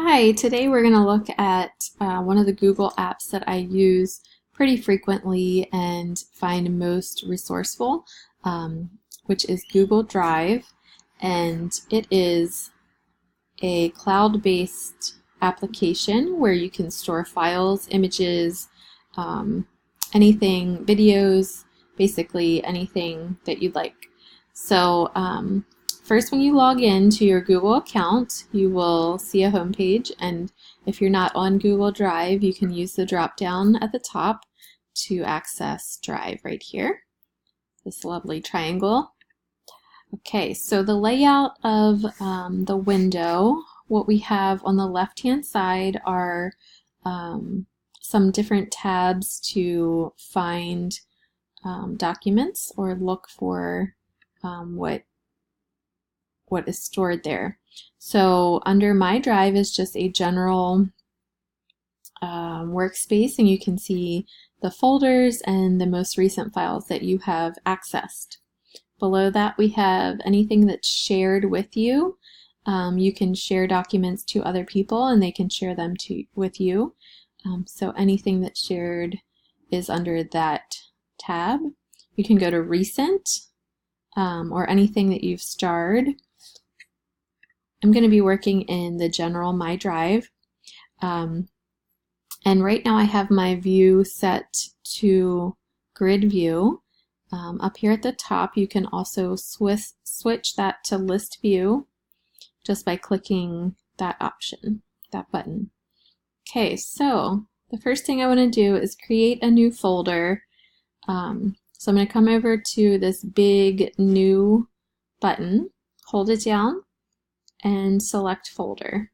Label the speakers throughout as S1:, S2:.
S1: Hi, today we're going to look at one of the Google apps that I use pretty frequently and find most resourceful, which is Google Drive, and it is a cloud-based application where you can store files, images, anything, videos, basically anything that you'd like. So first, when you log in to your Google account, you will see a home page, and if you're not on Google Drive, you can use the drop down at the top to access Drive right here, this lovely triangle. Okay, so the layout of the window, what we have on the left-hand side are some different tabs to find documents or look for what is stored there. So under My Drive is just a general workspace, and you can see the folders and the most recent files that you have accessed. Below that we have anything that's shared with you. You can share documents to other people and they can share them with you. So anything that's shared is under that tab. You can go to Recent or anything that you've starred. I'm going to be working in the general My Drive, and right now I have my view set to grid view. Up here at the top you can also switch that to list view just by clicking that option, that button. Okay, so the first thing I want to do is create a new folder. So I'm going to come over to this big New button, hold it down, and select folder.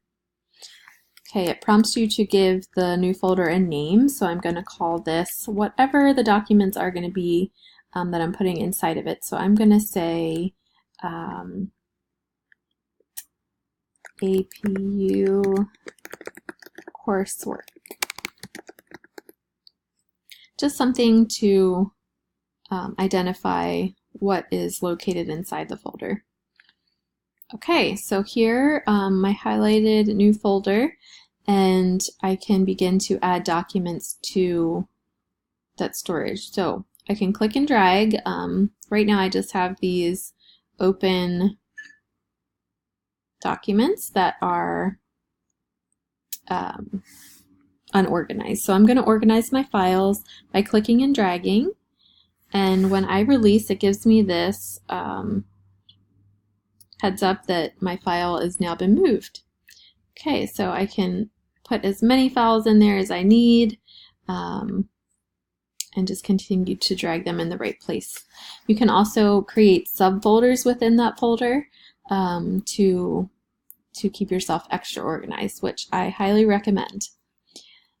S1: Okay, it prompts you to give the new folder a name, so I'm going to call this whatever the documents are going to be that I'm putting inside of it. So I'm going to say APU coursework. Just something to identify what is located inside the folder. Okay, so here my highlighted new folder, and I can begin to add documents to that storage. So I can click and drag. Right now I just have these open documents that are unorganized. So I'm going to organize my files by clicking and dragging, and when I release it gives me this heads up that my file has now been moved. Okay, so I can put as many files in there as I need and just continue to drag them in the right place. You can also create subfolders within that folder to keep yourself extra organized, which I highly recommend.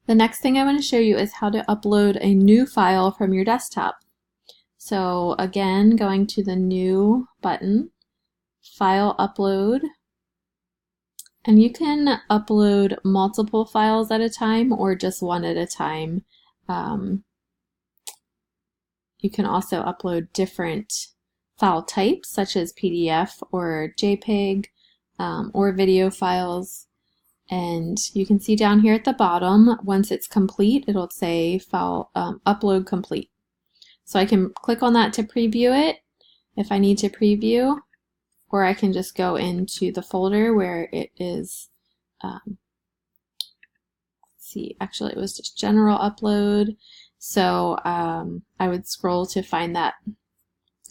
S1: The next thing I want to show you is how to upload a new file from your desktop. So again, going to the New button, File Upload, and you can upload multiple files at a time or just one at a time. You can also upload different file types such as PDF or JPEG or video files, and you can see down here at the bottom, once it's complete, it'll say file upload complete. So I can click on that to preview it if I need to preview, or I can just go into the folder where it is, let's see, actually it was just general upload, so I would scroll to find that.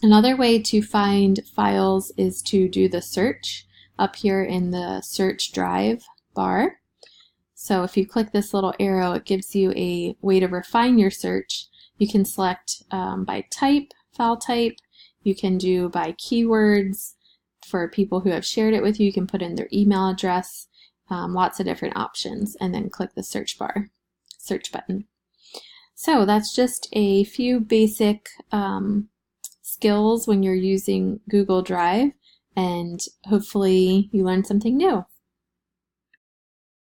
S1: Another way to find files is to do the search up here in the Search Drive bar. So if you click this little arrow, it gives you a way to refine your search. You can select by type, file type, you can do by keywords. For people who have shared it with you, you can put in their email address, lots of different options, and then click the search button. So that's just a few basic skills when you're using Google Drive, and hopefully you learned something new.